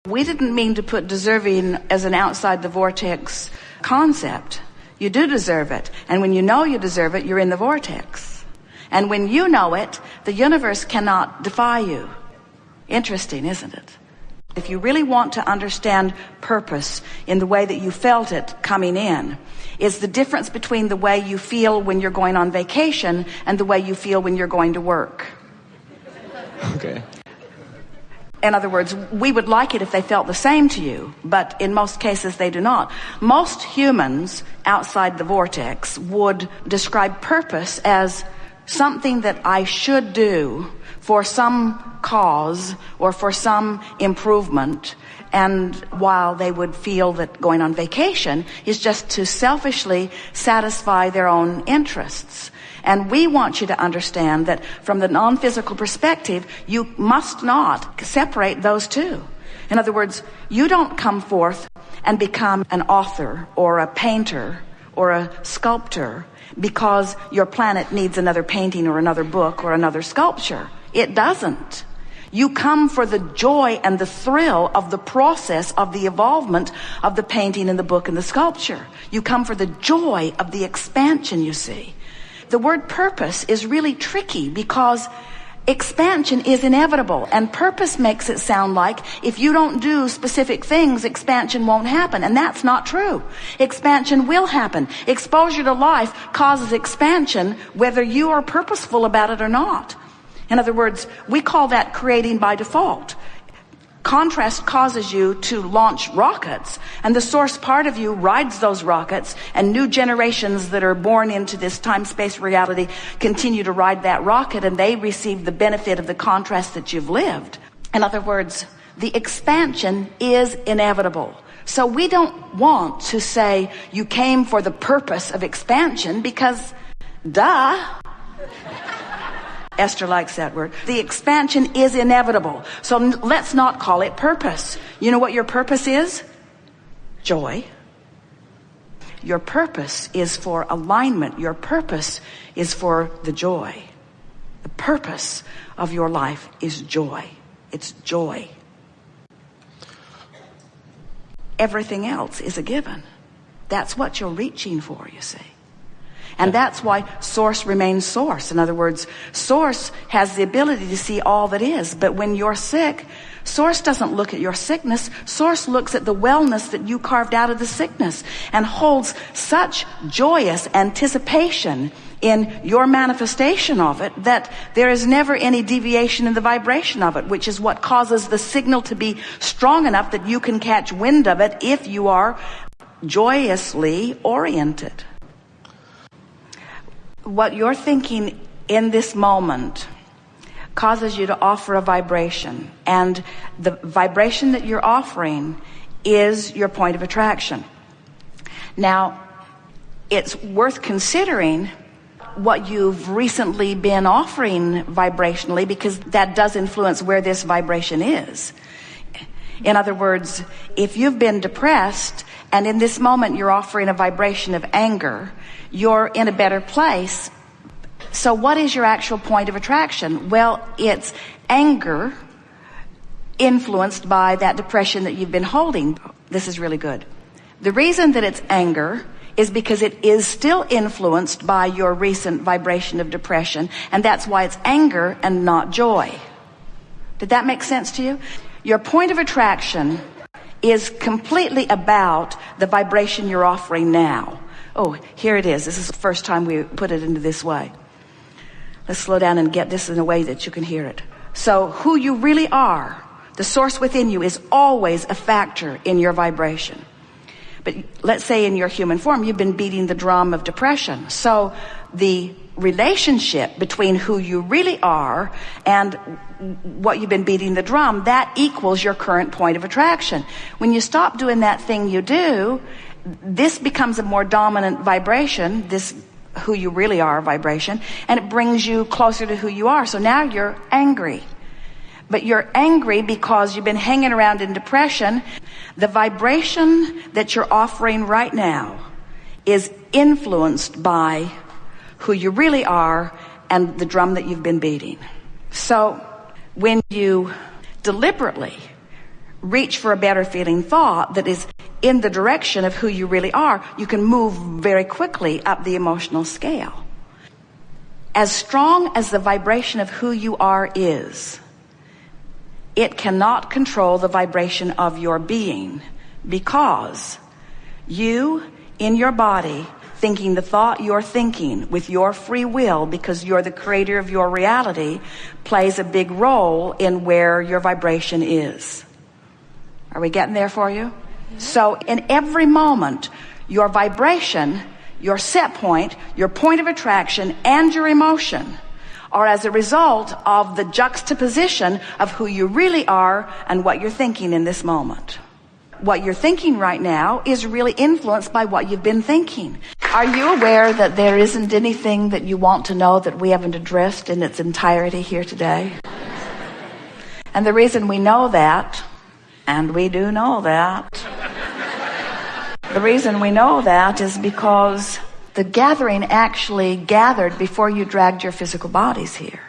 We didn't mean to put deserving as an outside the vortex concept. You do deserve it. And when you know you deserve it, you're in the vortex. And when you know it, the universe cannot defy you. Interesting, isn't it? If you really want to understand purpose in the way that you felt it coming in, it's the difference between the way you feel when you're going on vacation and the way you feel when you're going to work. Okay. In other words, we would like it if they felt the same to you, but in most cases they do not. Most humans outside the vortex would describe purpose as something that I should do for some cause or for some improvement. And while they would feel that going on vacation is just to selfishly satisfy their own interests. And we want you to understand that from the non-physical perspective, you must not separate those two. In other words, you don't come forth and become an author or a painter or a sculptor because your planet needs another painting or another book or another sculpture. It doesn't. You come for the joy and the thrill of the process of the evolvement of the painting and the book and the sculpture. You come for the joy of the expansion, you see. The word purpose is really tricky because expansion is inevitable, and purpose makes it sound like if you don't do specific things, expansion won't happen. And that's not true. Expansion will happen. Exposure to life causes expansion whether you are purposeful about it or not. In other words, we call that creating by default. Contrast causes you to launch rockets, and the source part of you rides those rockets, and new generations that are born into this time-space reality continue to ride that rocket, and they receive the benefit of the contrast that you've lived. In other words, the expansion is inevitable. So we don't want to say you came for the purpose of expansion because, duh. Esther likes that word. The expansion is inevitable. So let's not call it purpose. You know what your purpose is? Joy. Your purpose is for alignment. Your purpose is for the joy. The purpose of your life is joy. It's joy. Everything else is a given. That's what you're reaching for, you see. And that's why source remains source. In other words, source has the ability to see all that is. But when you're sick, source doesn't look at your sickness. Source looks at the wellness that you carved out of the sickness and holds such joyous anticipation in your manifestation of it that there is never any deviation in the vibration of it, which is what causes the signal to be strong enough that you can catch wind of it if you are joyously oriented. What you're thinking in this moment causes you to offer a vibration, and the vibration that you're offering is your point of attraction. Now, it's worth considering what you've recently been offering vibrationally, because that does influence where this vibration is. In other words, if you've been depressed and in this moment you're offering a vibration of anger, you're in a better place. So what is your actual point of attraction? Well, it's anger influenced by that depression that you've been holding. This is really good. The reason that it's anger is because it is still influenced by your recent vibration of depression, and that's why it's anger and not joy. Did that make sense to you? Your point of attraction is completely about the vibration you're offering now. Oh, here it is. This is the first time we put it into this way. Let's slow down and get this in a way that you can hear it. So who you really are, the source within you, is always a factor in your vibration. But let's say in your human form, you've been beating the drum of depression. So the relationship between who you really are and what you've been beating the drum, that equals your current point of attraction. When you stop doing that thing you do, this becomes a more dominant vibration, this who you really are vibration, and it brings you closer to who you are. So now you're angry. But you're angry because you've been hanging around in depression. The vibration that you're offering right now is influenced by who you really are and the drum that you've been beating. So when you deliberately reach for a better feeling thought that is in the direction of who you really are, you can move very quickly up the emotional scale. As strong as the vibration of who you are is, it cannot control the vibration of your being, because you, in your body, thinking the thought you're thinking with your free will, because you're the creator of your reality, plays a big role in where your vibration is. Are we getting there for you? So in every moment, your vibration, your set point, your point of attraction, and your emotion are as a result of the juxtaposition of who you really are and what you're thinking in this moment. What you're thinking right now is really influenced by what you've been thinking. Are you aware that there isn't anything that you want to know that we haven't addressed in its entirety here today? And the reason we know that, and we do know that, the reason we know that is because the gathering actually gathered before you dragged your physical bodies here.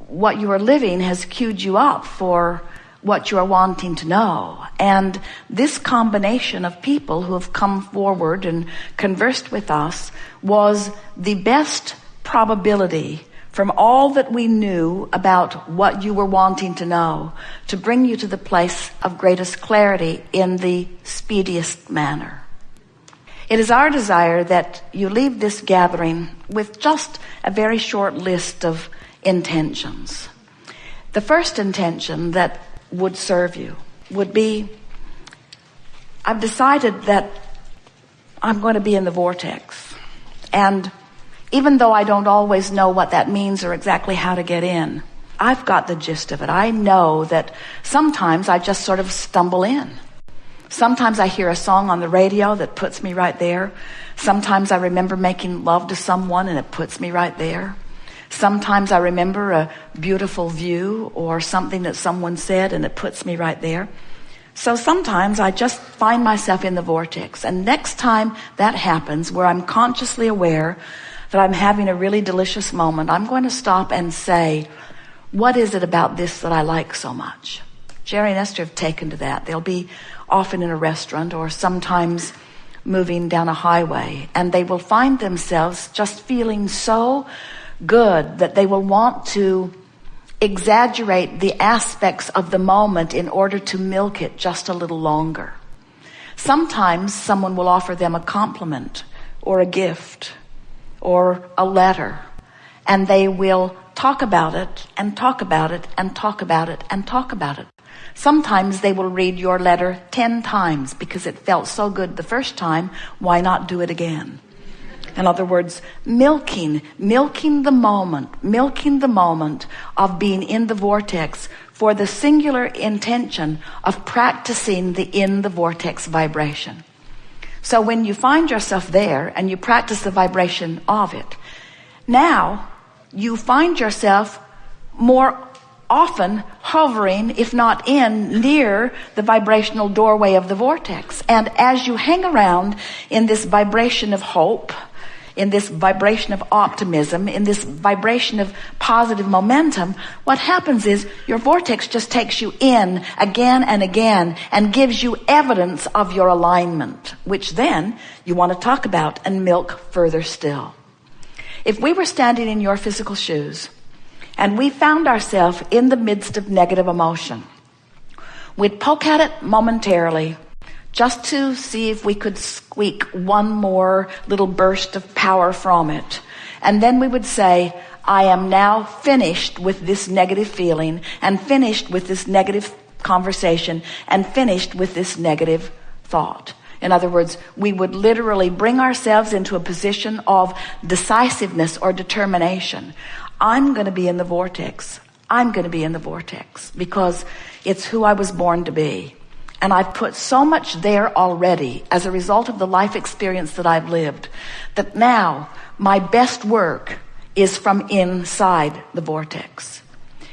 What you are living has queued you up for what you are wanting to know. And this combination of people who have come forward and conversed with us was the best probability from all that we knew about what you were wanting to know to bring you to the place of greatest clarity in the speediest manner. It is our desire that you leave this gathering with just a very short list of intentions. The first intention that would serve you would be, I've decided that I'm going to be in the vortex. And even though I don't always know what that means or exactly how to get in, I've got the gist of it. I know that sometimes I just sort of stumble in. Sometimes I hear a song on the radio that puts me right there. Sometimes I remember making love to someone and it puts me right there. Sometimes I remember a beautiful view or something that someone said and it puts me right there. So sometimes I just find myself in the vortex. And next time that happens, where I'm consciously aware that I'm having a really delicious moment, I'm going to stop and say, what is it about this that I like so much? Jerry and Esther have taken to that. They'll be often in a restaurant or sometimes moving down a highway, and they will find themselves just feeling so good that they will want to exaggerate the aspects of the moment in order to milk it just a little longer. Sometimes someone will offer them a compliment or a gift or a letter, and they will talk about it and talk about it and talk about it and talk about it. Sometimes they will read your letter 10 times because it felt so good the first time. Why not do it again? In other words, milking the moment of being in the vortex for the singular intention of practicing the in the vortex vibration. So when you find yourself there and you practice the vibration of it, now you find yourself more often hovering, if not near the vibrational doorway of the vortex. And as you hang around in this vibration of hope, in this vibration of optimism, in this vibration of positive momentum, what happens is your vortex just takes you in again and again and gives you evidence of your alignment, which then you want to talk about and milk further still. If we were standing in your physical shoes and we found ourselves in the midst of negative emotion, we'd poke at it momentarily just to see if we could squeak one more little burst of power from it. And then we would say, I am now finished with this negative feeling and finished with this negative conversation and finished with this negative thought. In other words, we would literally bring ourselves into a position of decisiveness or determination. I'm going to be in the vortex. I'm going to be in the vortex because it's who I was born to be. And I've put so much there already as a result of the life experience that I've lived, that now my best work is from inside the vortex.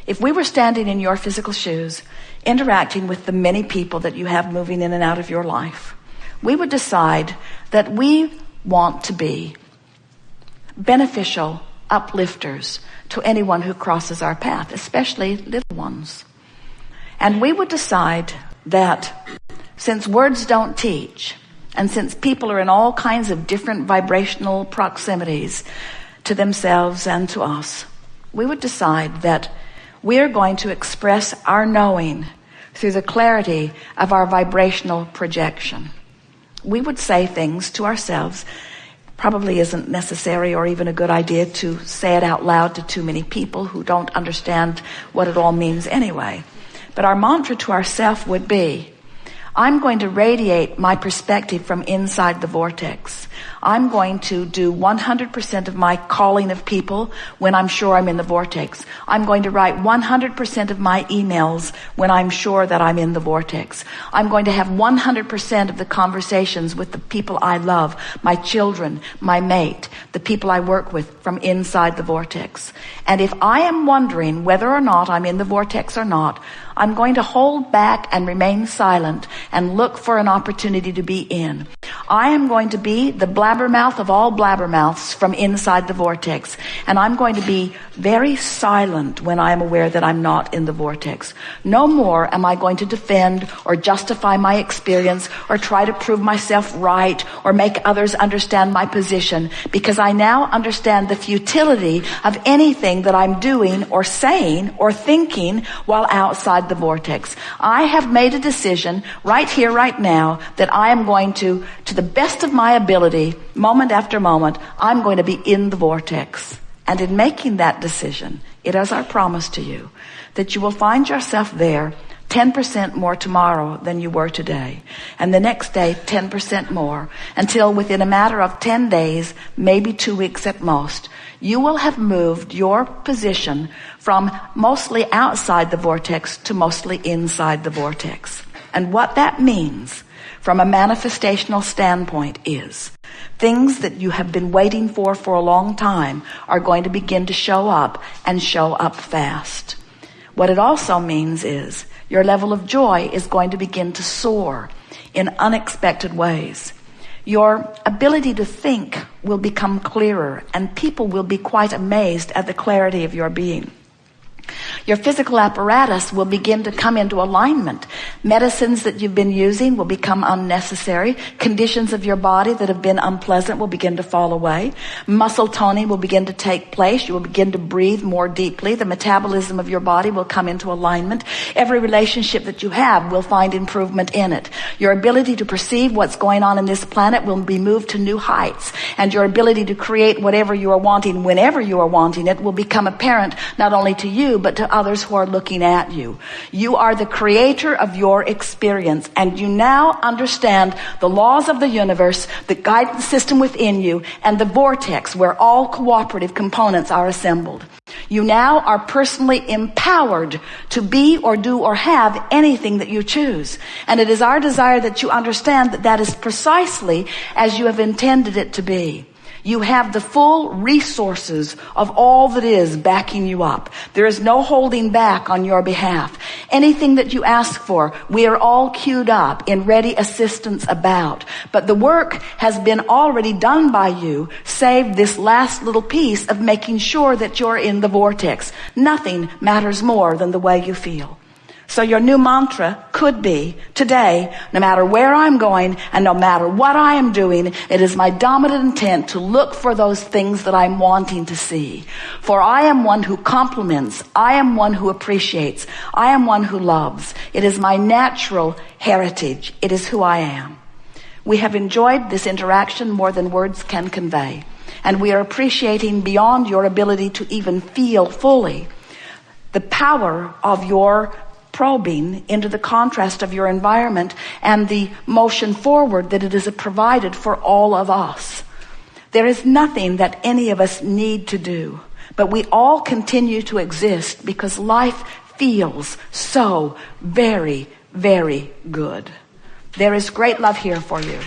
If we were standing in your physical shoes, interacting with the many people that you have moving in and out of your life, we would decide that we want to be beneficial uplifters to anyone who crosses our path, especially little ones. And we would decide that since words don't teach, and since people are in all kinds of different vibrational proximities to themselves and to us, we would decide that we are going to express our knowing through the clarity of our vibrational projection. We would say things to ourselves. Probably isn't necessary or even a good idea to say it out loud to too many people who don't understand what it all means anyway. But our mantra to ourselves would be, I'm going to radiate my perspective from inside the vortex. I'm going to do 100% of my calling of people when I'm sure I'm in the vortex. I'm going to write 100% of my emails when I'm sure that I'm in the vortex. I'm going to have 100% of the conversations with the people I love, my children, my mate, the people I work with from inside the vortex. And if I am wondering whether or not I'm in the vortex or not, I'm going to hold back and remain silent and look for an opportunity to be in. I am going to be the blabbermouth of all blabbermouths from inside the vortex. And I'm going to be very silent when I am aware that I'm not in the vortex. No more am I going to defend or justify my experience or try to prove myself right or make others understand my position, because I now understand the futility of anything that I'm doing or saying or thinking while outside the vortex. I have made a decision right here, right now, that I am going to the best of my ability, moment after moment, I'm going to be in the vortex. And in making that decision, it is our promise to you that you will find yourself there 10% more tomorrow than you were today. And the next day, 10% more, until within a matter of 10 days, maybe 2 weeks at most, you will have moved your position from mostly outside the vortex to mostly inside the vortex. And what that means from a manifestational standpoint is things that you have been waiting for a long time are going to begin to show up and show up fast. What it also means is your level of joy is going to begin to soar in unexpected ways. Your ability to think will become clearer, and people will be quite amazed at the clarity of your being. Your physical apparatus will begin to come into alignment. Medicines that you've been using will become unnecessary. Conditions of your body that have been unpleasant will begin to fall away. Muscle toning will begin to take place. You will begin to breathe more deeply. The metabolism of your body will come into alignment. Every relationship that you have will find improvement in it. Your ability to perceive what's going on in this planet will be moved to new heights. And your ability to create whatever you are wanting, whenever you are wanting it, will become apparent not only to you, but to others who are looking at you. You are the creator of your experience, and you now understand the laws of the universe, the guidance system within you, and the vortex where all cooperative components are assembled. You now are personally empowered to be or do or have anything that you choose. And it is our desire that you understand that that is precisely as you have intended it to be. You have the full resources of all that is backing you up. There is no holding back on your behalf. Anything that you ask for, we are all queued up in ready assistance about. But the work has been already done by you, save this last little piece of making sure that you're in the vortex. Nothing matters more than the way you feel. So your new mantra could be, today, no matter where I'm going and no matter what I am doing, it is my dominant intent to look for those things that I'm wanting to see. For I am one who compliments. I am one who appreciates. I am one who loves. It is my natural heritage. It is who I am. We have enjoyed this interaction more than words can convey. And we are appreciating beyond your ability to even feel fully the power of your probing into the contrast of your environment and the motion forward that it has provided for all of us. There is nothing that any of us need to do, but we all continue to exist because life feels so very, very good. There is great love here for you.